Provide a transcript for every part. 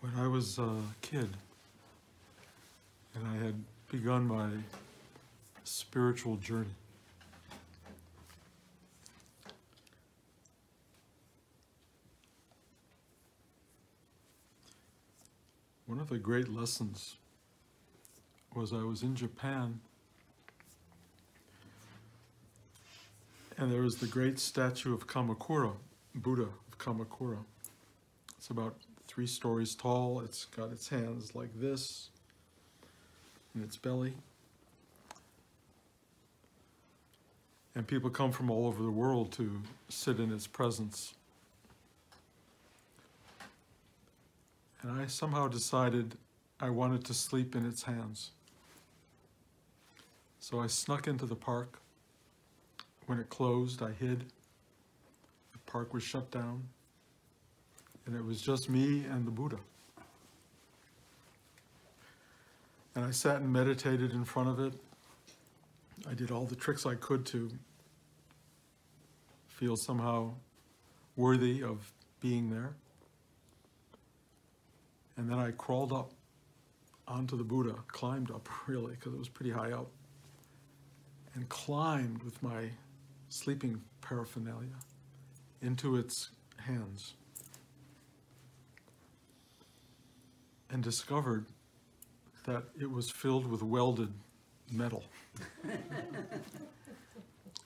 When I was a kid and I had begun my spiritual journey, one of the great lessons was I was in Japan, and there was the great statue of Kamakura, Buddha of Kamakura. It's about 3 stories tall. It's got its hands like this in its belly. And people come from all over the world to sit in its presence. And I somehow decided I wanted to sleep in its hands. So I snuck into the park. When it closed, I hid. The park was shut down. And it was just me and the Buddha. And I sat and meditated in front of it. I did all the tricks I could to feel somehow worthy of being there. And then I crawled up onto the Buddha, climbed up really, because it was pretty high up, and climbed with my sleeping paraphernalia into its hands. And discovered that it was filled with welded metal.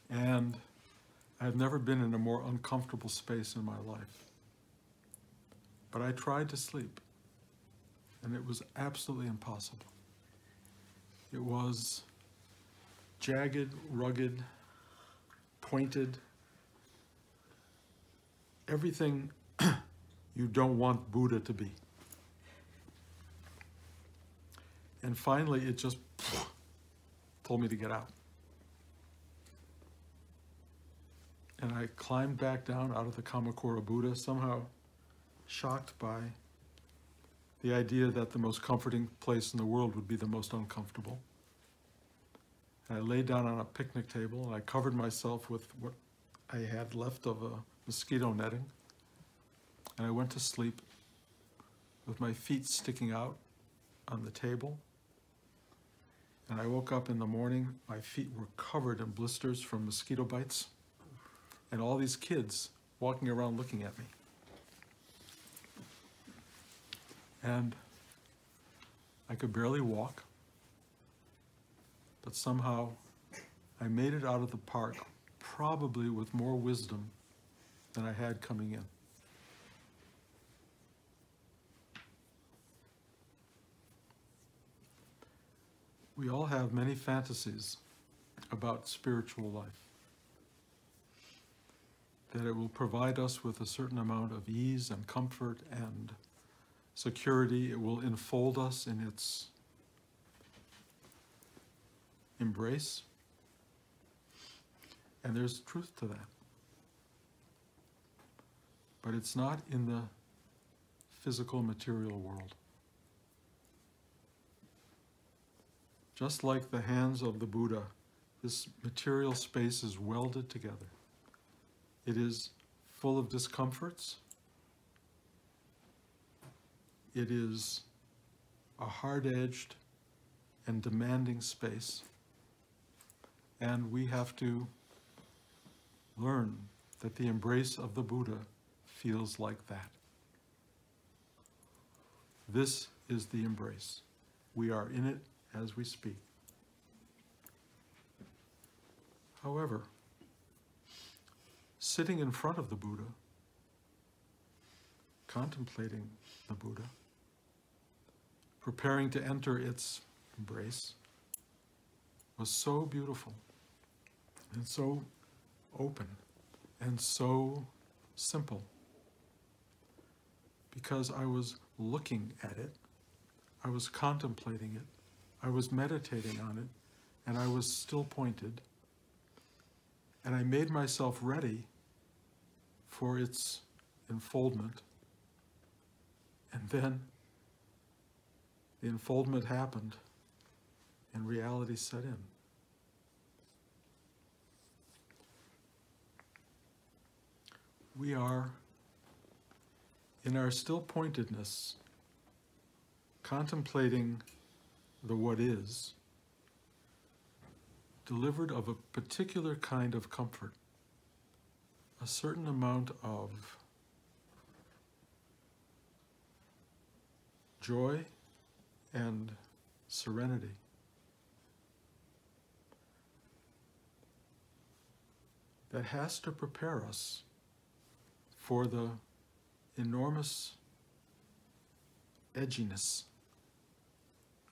And I've never been in a more uncomfortable space in my life. But I tried to sleep, and it was absolutely impossible. It was jagged, rugged, pointed, everything you don't want Buddha to be. And finally, it just told me to get out. And I climbed back down out of the Kamakura Buddha, somehow shocked by the idea that the most comforting place in the world would be the most uncomfortable. And I laid down on a picnic table, and I covered myself with what I had left of a mosquito netting. And I went to sleep with my feet sticking out on the table. And I woke up in the morning, my feet were covered in blisters from mosquito bites, and all these kids walking around looking at me. And I could barely walk, but somehow I made it out of the park, probably with more wisdom than I had coming in. We all have many fantasies about spiritual life. That it will provide us with a certain amount of ease and comfort and security. It will enfold us in its embrace. And there's truth to that. But it's not in the physical material world. Just like the hands of the Buddha, this material space is welded together. It is full of discomforts. It is a hard-edged and demanding space. And we have to learn that the embrace of the Buddha feels like that. This is the embrace. We are in it as we speak. However, sitting in front of the Buddha, contemplating the Buddha, preparing to enter its embrace, was so beautiful and so open and so simple, because I was looking at it, I was contemplating it, I was meditating on it, and I was still pointed, and I made myself ready for its enfoldment. And then the enfoldment happened and reality set in. We are, in our still pointedness, contemplating the what is, delivered of a particular kind of comfort, a certain amount of joy and serenity. That has to prepare us for the enormous edginess,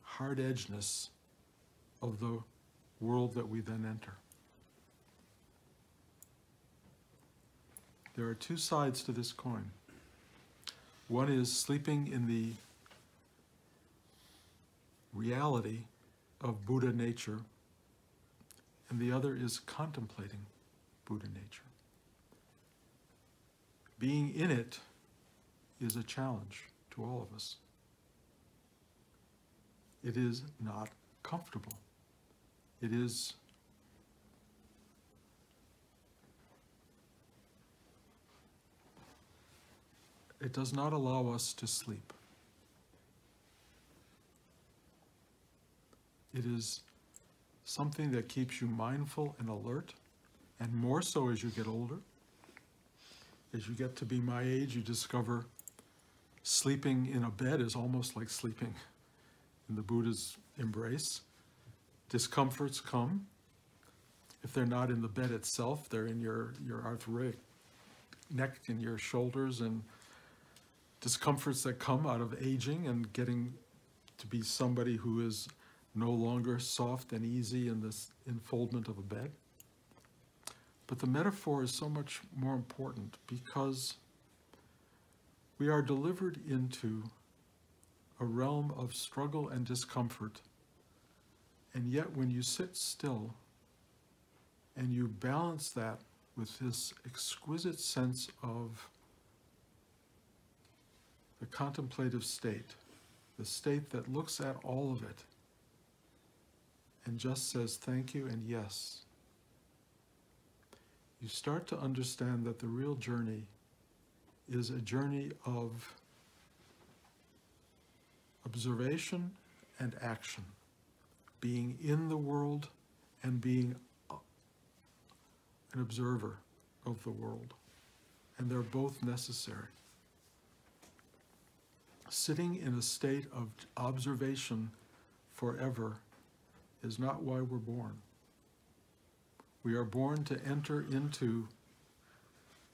hard edgeness of the world that we then enter. There are two sides to this coin. One is sleeping in the reality of Buddha nature, and the other is contemplating Buddha nature. Being in it is a challenge to all of us. It is not comfortable. It does not allow us to sleep. It is something that keeps you mindful and alert, and more so as you get older. As you get to be my age, you discover sleeping in a bed is almost like sleeping in the Buddha's embrace. Discomforts come. If they're not in the bed itself, they're in your arthritic neck and your shoulders, and discomforts that come out of aging and getting to be somebody who is no longer soft and easy in this enfoldment of a bed. But the metaphor is so much more important because we are delivered into a realm of struggle and discomfort. And yet when you sit still and you balance that with this exquisite sense of the contemplative state, the state that looks at all of it and just says thank you and yes, you start to understand that the real journey is a journey of observation and action, being in the world and being an observer of the world. And they're both necessary. Sitting in a state of observation forever is not why we're born. We are born to enter into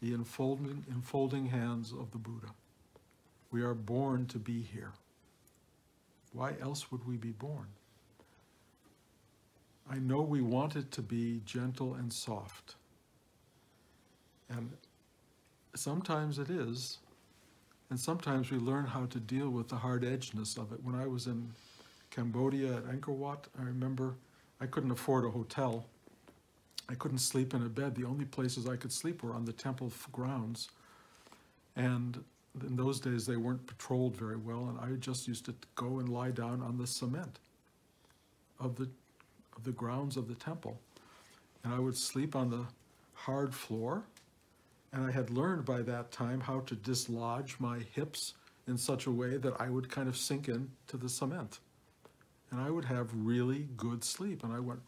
the enfolding hands of the Buddha. We are born to be here. Why else would we be born? I know we want it to be gentle and soft. And sometimes it is. And sometimes we learn how to deal with the hard edgeness of it. When I was in Cambodia at Angkor Wat, I remember I couldn't afford a hotel. I couldn't sleep in a bed. The only places I could sleep were on the temple grounds. And in those days, they weren't patrolled very well, and I just used to go and lie down on the cement of the grounds of the temple. And I would sleep on the hard floor, and I had learned by that time how to dislodge my hips in such a way that I would kind of sink into the cement. And I would have really good sleep. And I went,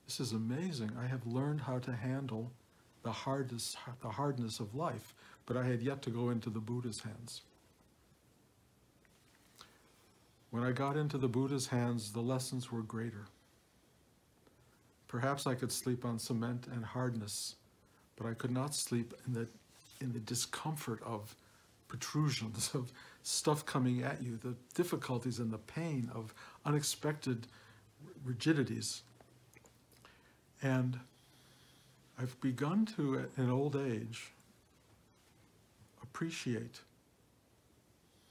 this is amazing. I have learned how to handle the hardness of life, but I had yet to go into the Buddha's hands. When I got into the Buddha's hands, the lessons were greater. Perhaps I could sleep on cement and hardness, but I could not sleep in the discomfort of protrusions, of stuff coming at you, the difficulties and the pain of unexpected rigidities. And I've begun to, in old age, appreciate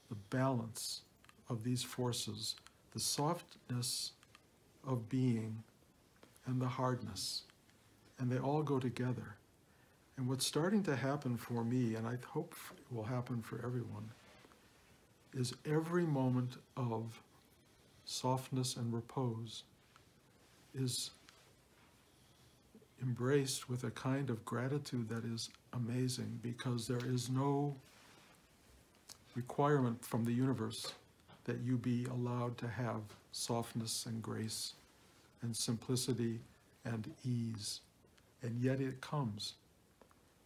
the balance of these forces, the softness of being and the hardness, and they all go together. And what's starting to happen for me, and I hope it will happen for everyone, is every moment of softness and repose is embraced with a kind of gratitude that is amazing, because there is no requirement from the universe that you be allowed to have softness and grace and simplicity and ease. And yet it comes.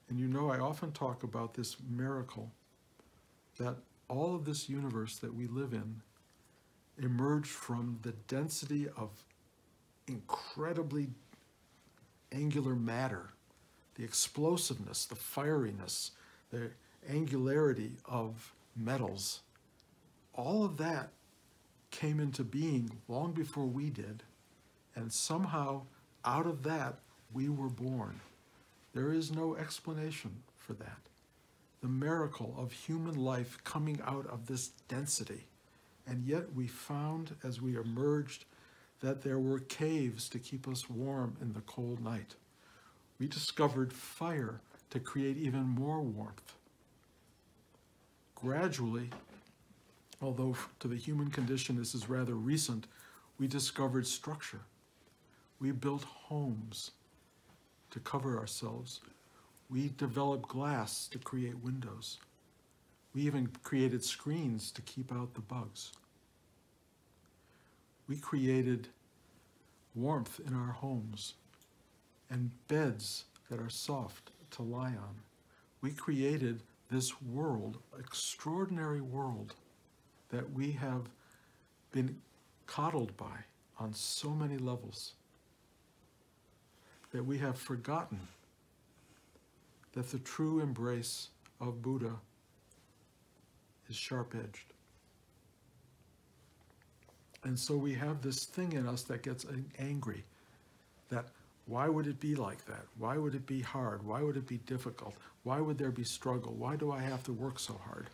And you know, I often talk about this miracle that all of this universe that we live in emerged from the density of incredibly angular matter, the explosiveness, the fieriness, the angularity of metals. All of that came into being long before we did, and somehow out of that we were born. There is no explanation for that. The miracle of human life coming out of this density. And yet we found as we emerged that there were caves to keep us warm in the cold night. We discovered fire to create even more warmth. Gradually, although to the human condition this is rather recent, we discovered structure. We built homes to cover ourselves. We developed glass to create windows. We even created screens to keep out the bugs. We created warmth in our homes and beds that are soft to lie on. We created this world, extraordinary world, that we have been coddled by on so many levels, that we have forgotten that the true embrace of Buddha is sharp-edged. And so we have this thing in us that gets angry, that why would it be like that? Why would it be hard? Why would it be difficult? Why would there be struggle? Why do I have to work so hard?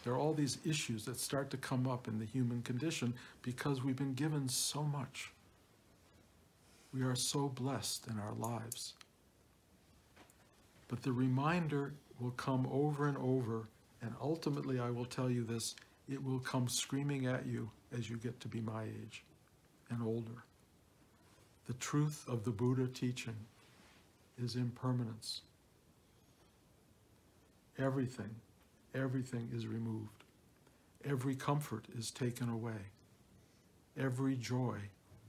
There are all these issues that start to come up in the human condition because we've been given so much. We are so blessed in our lives. But the reminder will come over and over, and ultimately I will tell you this, it will come screaming at you as you get to be my age and older. The truth of the Buddha teaching is impermanence. Everything is removed. Every comfort is taken away. Every joy,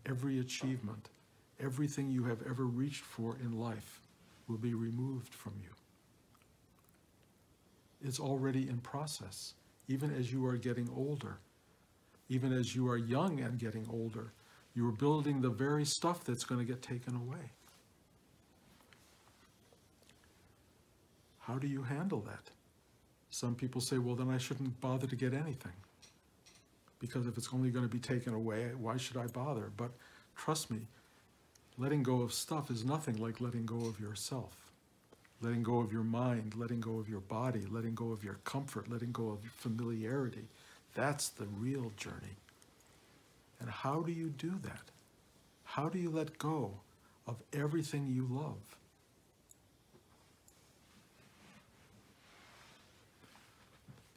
every achievement, everything you have ever reached for in life will be removed from you. It's already in process, even as you are getting older. Even as you are young and getting older, you are building the very stuff that's going to get taken away. How do you handle that? Some people say, well, then I shouldn't bother to get anything. Because if it's only going to be taken away, why should I bother? But trust me, letting go of stuff is nothing like letting go of yourself. Letting go of your mind, letting go of your body, letting go of your comfort, letting go of familiarity. That's the real journey. And how do you do that? How do you let go of everything you love?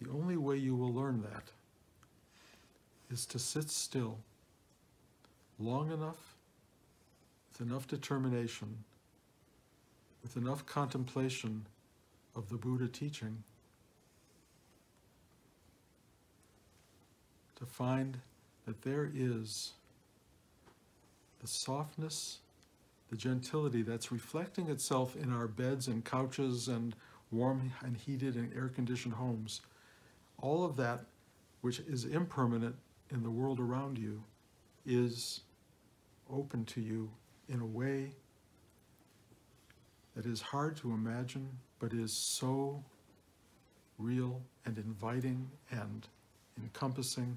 The only way you will learn that is to sit still long enough, with enough determination, with enough contemplation of the Buddha teaching to find that there is the softness, the gentility that's reflecting itself in our beds and couches and warm and heated and air-conditioned homes. All of that, which is impermanent in the world around you, is open to you in a way that is hard to imagine, but is so real and inviting and encompassing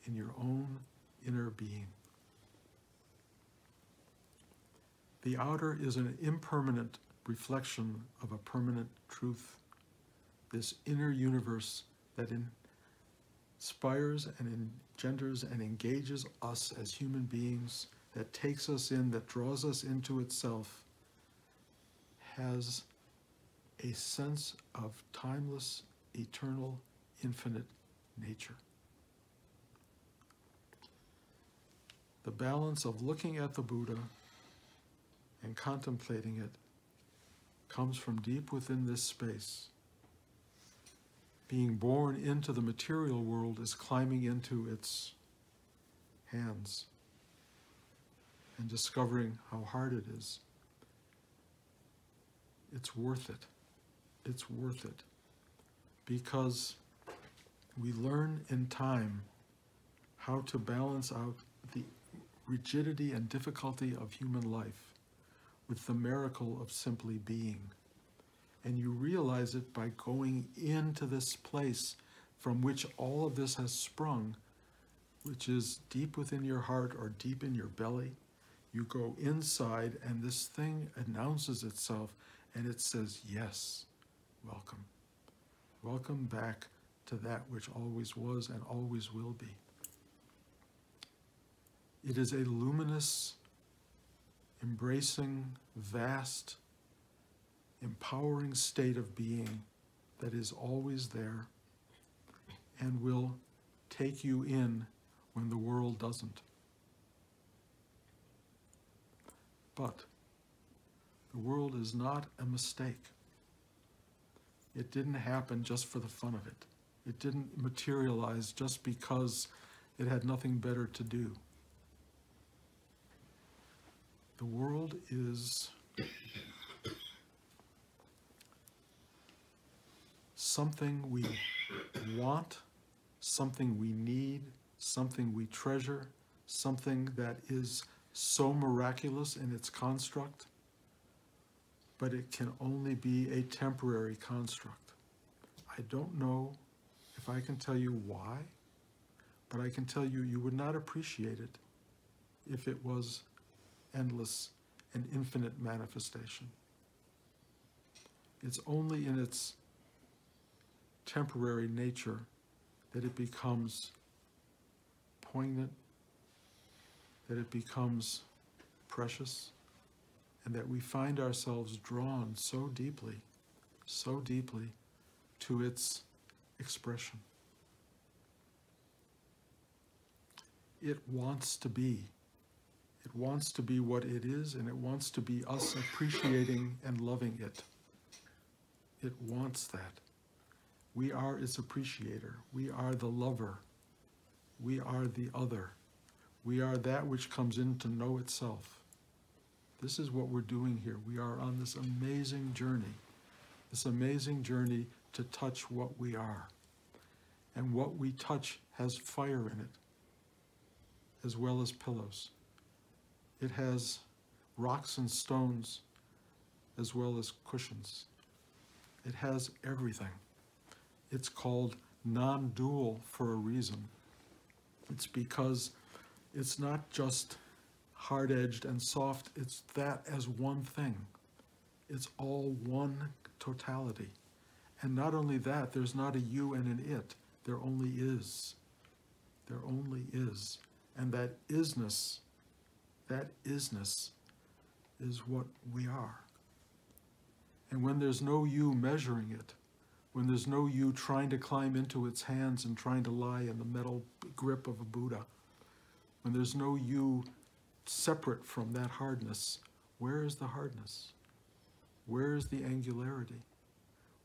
in your own inner being. The outer is an impermanent reflection of a permanent truth, this inner universe that inspires and engenders and engages us as human beings, that takes us in, that draws us into itself, has a sense of timeless, eternal, infinite nature. The balance of looking at the Buddha and contemplating it comes from deep within this space, being born into the material world is climbing into its hands and discovering how hard it is. It's worth it. It's worth it. Because we learn in time how to balance out the rigidity and difficulty of human life with the miracle of simply being. And you realize it by going into this place from which all of this has sprung, which is deep within your heart or deep in your belly. You go inside and this thing announces itself and it says, yes, welcome. Welcome back to that which always was and always will be. It is a luminous, embracing, vast, empowering state of being that is always there and will take you in when the world doesn't. But the world is not a mistake. It didn't happen just for the fun of it. It didn't materialize just because it had nothing better to do. The world is something we want, something we need, something we treasure, something that is so miraculous in its construct, but it can only be a temporary construct. I don't know if I can tell you why, but I can tell you you would not appreciate it if it was endless and infinite manifestation. It's only in its temporary nature that it becomes poignant, that it becomes precious, and that we find ourselves drawn so deeply to its expression. It wants to be. It wants to be what it is, and it wants to be us appreciating and loving it. It wants that. We are its appreciator. We are the lover. We are the other. We are that which comes in to know itself. This is what we're doing here. We are on this amazing journey to touch what we are. And what we touch has fire in it, as well as pillows. It has rocks and stones, as well as cushions. It has everything. It's called non-dual for a reason. It's because it's not just hard-edged and soft, it's that as one thing. It's all one totality. And not only that, there's not a you and an it. There only is. There only is. And that isness is what we are. And when there's no you measuring it, when there's no you trying to climb into its hands and trying to lie in the metal grip of a Buddha, when there's no you separate from that hardness, where is the hardness? Where is the angularity?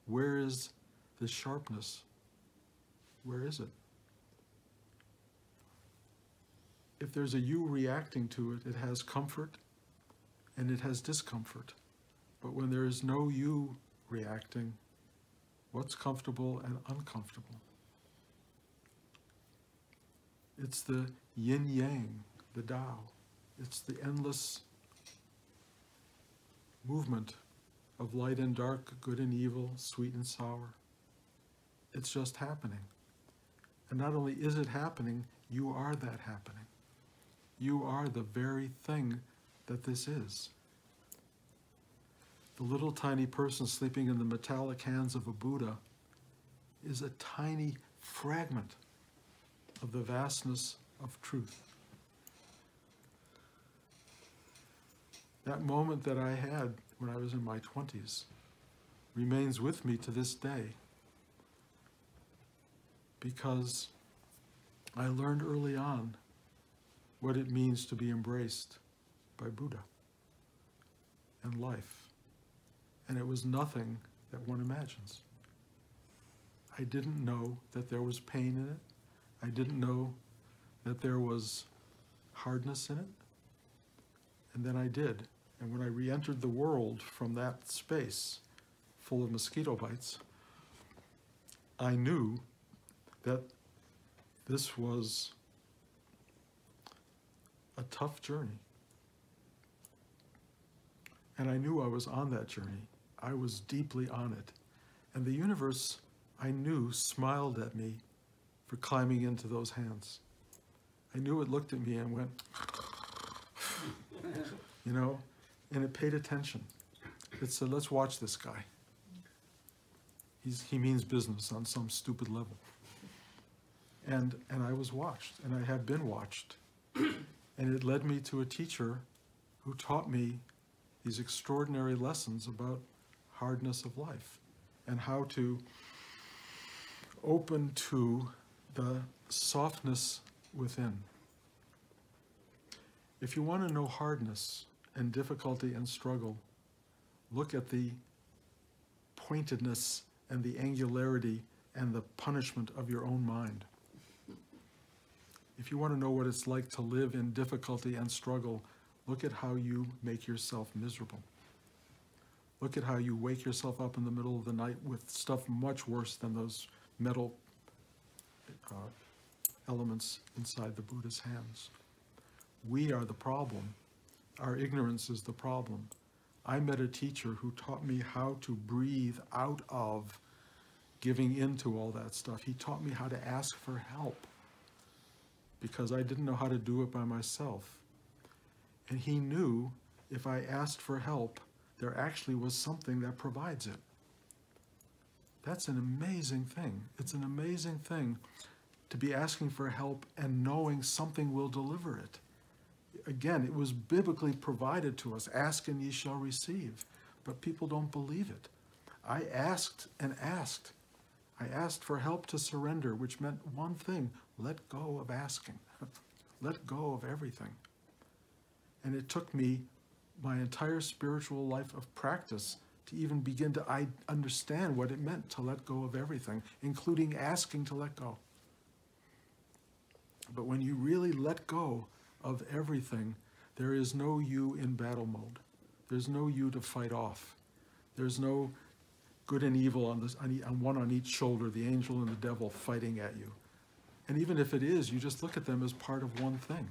Where is the sharpness? Where is it? If there's a you reacting to it, it has comfort and it has discomfort. But when there is no you reacting, what's comfortable and uncomfortable? It's the yin-yang, the Tao. It's the endless movement of light and dark, good and evil, sweet and sour. It's just happening. And not only is it happening, you are that happening. You are the very thing that this is. The little tiny person sleeping in the metallic hands of a Buddha is a tiny fragment of the vastness of truth. That moment that I had when I was in my 20s remains with me to this day, because I learned early on what it means to be embraced by Buddha and life. And it was nothing that one imagines. I didn't know that there was pain in it. I didn't know that there was hardness in it. And then I did. And when I re-entered the world from that space full of mosquito bites, I knew that this was a tough journey. And I knew I was on that journey. I was deeply on it. And the universe, I knew, smiled at me for climbing into those hands. I knew it looked at me and went, you know, and it paid attention. It said, let's watch this guy. He means business on some stupid level. And I was watched, and I have been watched. And it led me to a teacher who taught me these extraordinary lessons about hardness of life and how to open to the softness within. If you want to know hardness and difficulty and struggle, look at the pointedness and the angularity and the punishment of your own mind. If you want to know what it's like to live in difficulty and struggle, look at how you make yourself miserable. Look at how you wake yourself up in the middle of the night with stuff much worse than those metal elements inside the Buddha's hands. We are the problem. Our ignorance is the problem. I met a teacher who taught me how to breathe out of giving into all that stuff. He taught me how to ask for help because I didn't know how to do it by myself. And he knew if I asked for help, there actually was something that provides it. That's an amazing thing. It's an amazing thing to be asking for help and knowing something will deliver it. Again, it was biblically provided to us. Ask and ye shall receive. But people don't believe it. I asked and asked. I asked for help to surrender, which meant one thing: let go of asking. Let go of everything. And it took me my entire spiritual life of practice to even begin to understand what it meant to let go of everything, including asking to let go. But when you really let go of everything, there is no you in battle mode. There's no you to fight off. There's no good and evil on one on each shoulder, the angel and the devil fighting at you. And even if it is, you just look at them as part of one thing.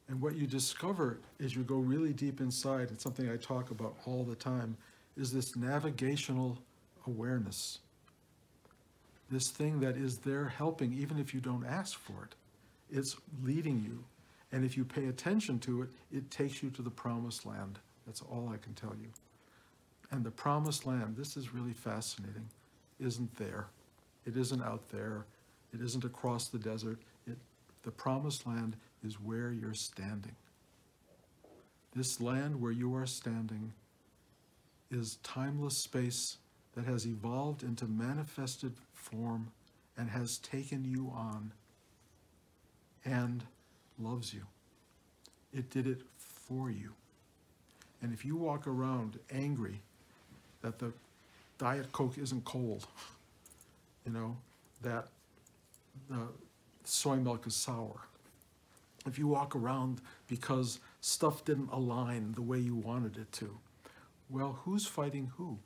And what you discover as you go really deep inside, and something I talk about all the time, is this navigational awareness. This thing that is there helping even if you don't ask for it. It's leading you. And if you pay attention to it, it takes you to the promised land. That's all I can tell you. And the promised land, this is really fascinating, isn't there. It isn't out there. It isn't across the desert. The promised land is where you're standing. This land where you are standing is timeless space that has evolved into manifested form and has taken you on and loves you. It did it for you. And if you walk around angry that the Diet Coke isn't cold, you know, that the soy milk is sour, if you walk around because stuff didn't align the way you wanted it to, well, who's fighting who?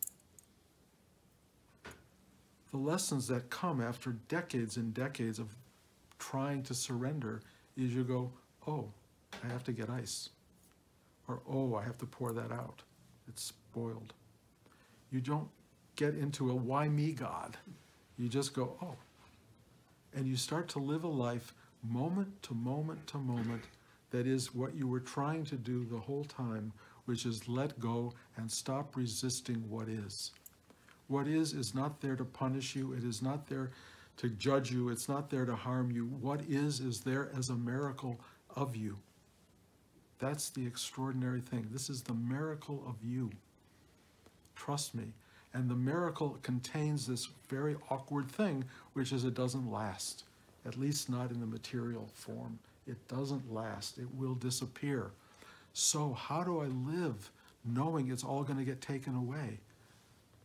The lessons that come after decades and decades of trying to surrender is you go, oh, I have to get ice. Or, oh, I have to pour that out. It's spoiled. You don't get into a why me God. You just go, oh. And you start to live a life moment to moment to moment that is what you were trying to do the whole time, which is let go and stop resisting what is. What is not there to punish you. It is not there to judge you. It's not there to harm you. What is there as a miracle of you. That's the extraordinary thing. This is the miracle of you. Trust me. And the miracle contains this very awkward thing, which is it doesn't last, at least not in the material form. It doesn't last. It will disappear. So how do I live knowing it's all going to get taken away?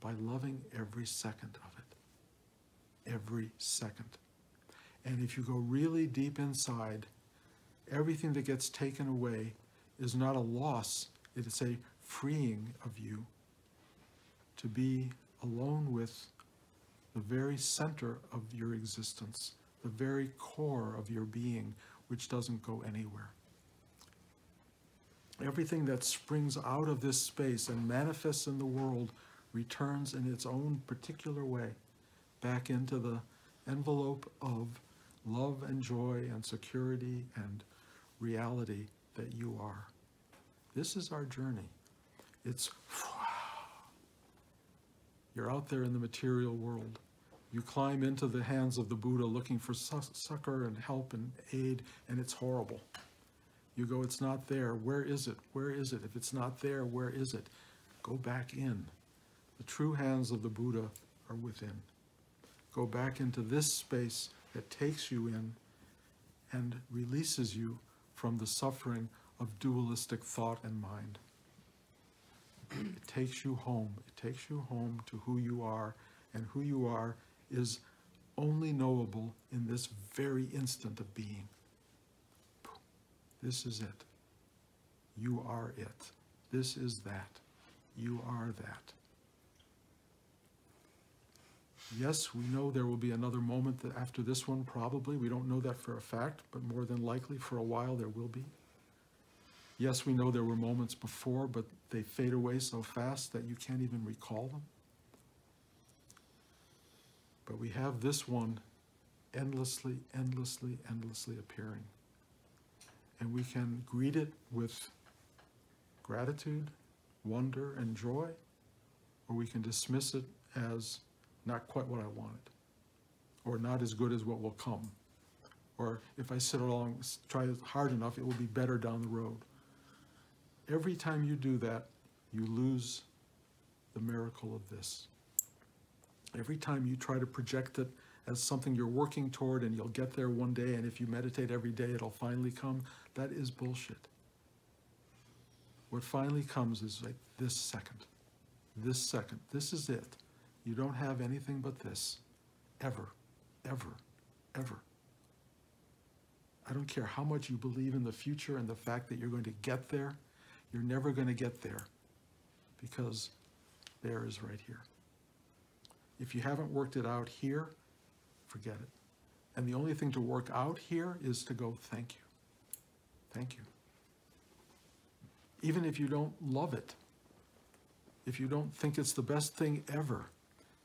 by loving every second of it. Every second. And if you go really deep inside, everything that gets taken away is not a loss, it is a freeing of you to be alone with the very center of your existence, the very core of your being, which doesn't go anywhere. Everything that springs out of this space and manifests in the world returns in its own particular way back into the envelope of love and joy and security and reality that you are. This is our journey. It's, you're out there in the material world. You climb into the hands of the Buddha looking for succor and help and aid, and it's horrible. You go, it's not there. Where is it? Where is it? If it's not there, where is it? Go back in. The true hands of the Buddha are within. Go back into this space that takes you in and releases you from the suffering of dualistic thought and mind. It takes you home. It takes you home to who you are, and who you are is only knowable in this very instant of being. This is it. You are it. This is that. You are that. Yes, we know there will be another moment after this one, probably. We don't know that for a fact, but more than likely for a while there will be. Yes, we know there were moments before, but they fade away so fast that you can't even recall them. But we have this one endlessly, endlessly, endlessly appearing. And we can greet it with gratitude, wonder, and joy, or we can dismiss it as not quite what I wanted, or not as good as what will come. Or if I sit along, try hard enough, it will be better down the road. Every time you do that, you lose the miracle of this. Every time you try to project it as something you're working toward and you'll get there one day, and if you meditate every day, it'll finally come, that is bullshit. What finally comes is like this second. This second. This is it. You don't have anything but this. Ever. Ever. Ever. I don't care how much you believe in the future and the fact that you're going to get there. You're never going to get there, because there is right here. If you haven't worked it out here, forget it. And the only thing to work out here is to go, thank you. Thank you. Even if you don't love it, if you don't think it's the best thing ever,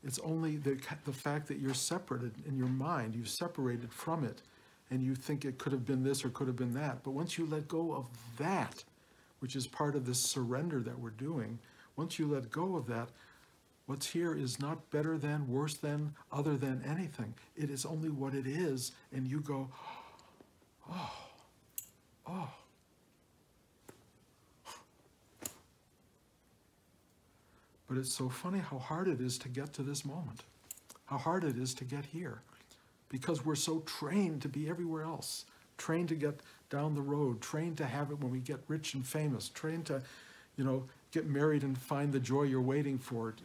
it's only the fact that you're separated in your mind, you've separated from it, and you think it could have been this or could have been that. But once you let go of that, which is part of this surrender that we're doing, once you let go of that, what's here is not better than, worse than, other than anything. It is only what it is, and you go, oh, oh. But it's so funny how hard it is to get to this moment, how hard it is to get here, because we're so trained to be everywhere else, trained to get down the road, trained to have it when we get rich and famous, trained to, get married and find the joy you're waiting for.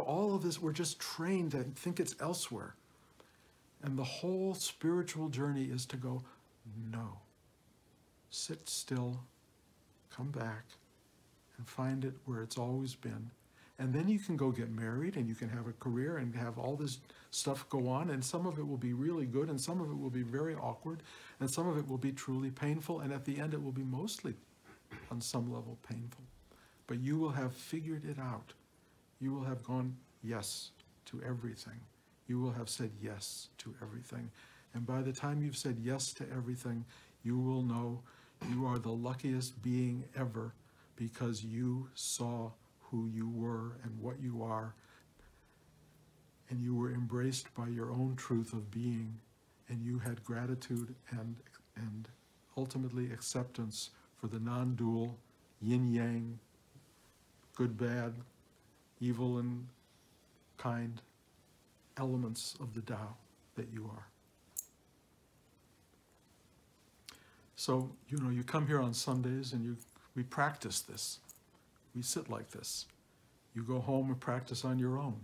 All of this, we're just trained to think it's elsewhere. And the whole spiritual journey is to go, no. Sit still, come back, and find it where it's always been. And then you can go get married, and you can have a career and have all this stuff go on, and some of it will be really good, and some of it will be very awkward, and some of it will be truly painful, and at the end it will be mostly, on some level, painful. But you will have figured it out. You will have gone yes to everything. You will have said yes to everything. And by the time you've said yes to everything, you will know you are the luckiest being ever, because you saw who you were and what you are, and you were embraced by your own truth of being, and you had gratitude and ultimately acceptance for the non-dual, yin-yang, good-bad, evil and kind elements of the Tao that you are. So, you come here on Sundays and we practice this. We sit like this. You go home and practice on your own.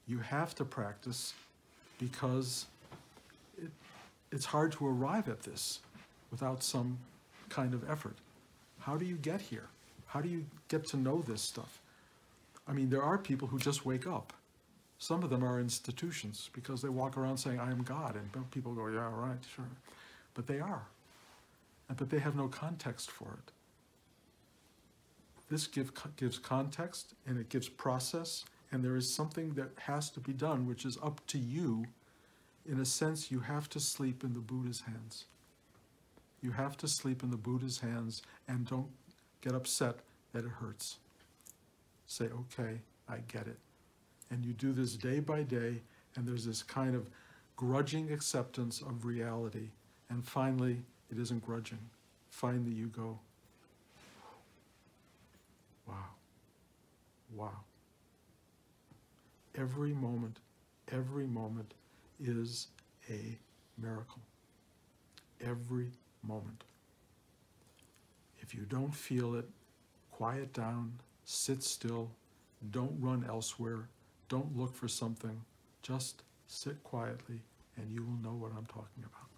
You have to practice because it's hard to arrive at this without some kind of effort. How do you get here? How do you get to know this stuff? I mean, there are people who just wake up. Some of them are institutions because they walk around saying, I am God. And people go, yeah, right, sure. But they are. But they have no context for it. This gives context, and it gives process, and there is something that has to be done, which is up to you. In a sense, you have to sleep in the Buddha's hands. You have to sleep in the Buddha's hands, and don't get upset that it hurts. Say, okay, I get it. And you do this day by day, and there's this kind of grudging acceptance of reality. And finally, it isn't grudging. Finally, you go, wow, wow. Every moment is a miracle. Every moment. If you don't feel it, quiet down, sit still, don't run elsewhere, don't look for something, just sit quietly and you will know what I'm talking about.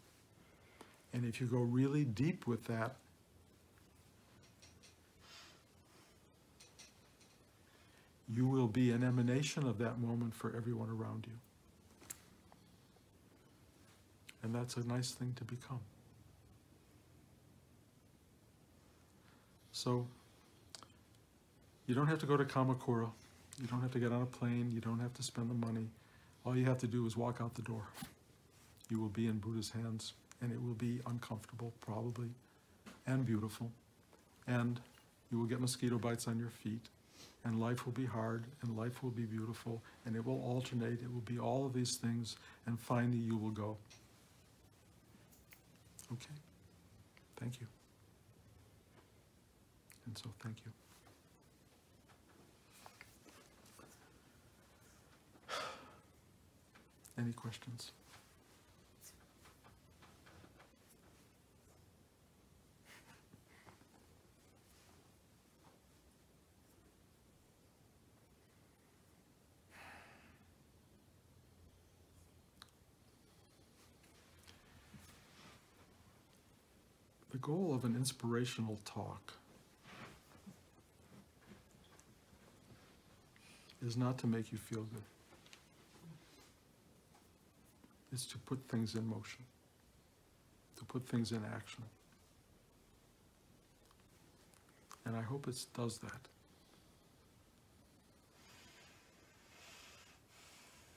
And if you go really deep with that, you will be an emanation of that moment for everyone around you. And that's a nice thing to become. So, you don't have to go to Kamakura. You don't have to get on a plane. You don't have to spend the money. All you have to do is walk out the door. You will be in Buddha's hands, and it will be uncomfortable, probably, and beautiful. And you will get mosquito bites on your feet, and life will be hard, and life will be beautiful, and it will alternate. It will be all of these things, and finally you will go. Okay? Thank you. And so, thank you. Any questions? The goal of an inspirational talk is not to make you feel good. It's to put things in motion, to put things in action. And I hope it does that.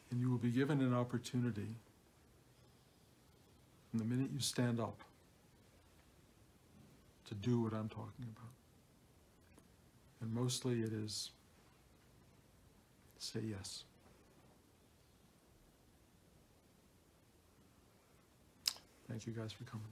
And you will be given an opportunity from the minute you stand up to do what I'm talking about. And mostly it is say yes. Thank you guys for coming.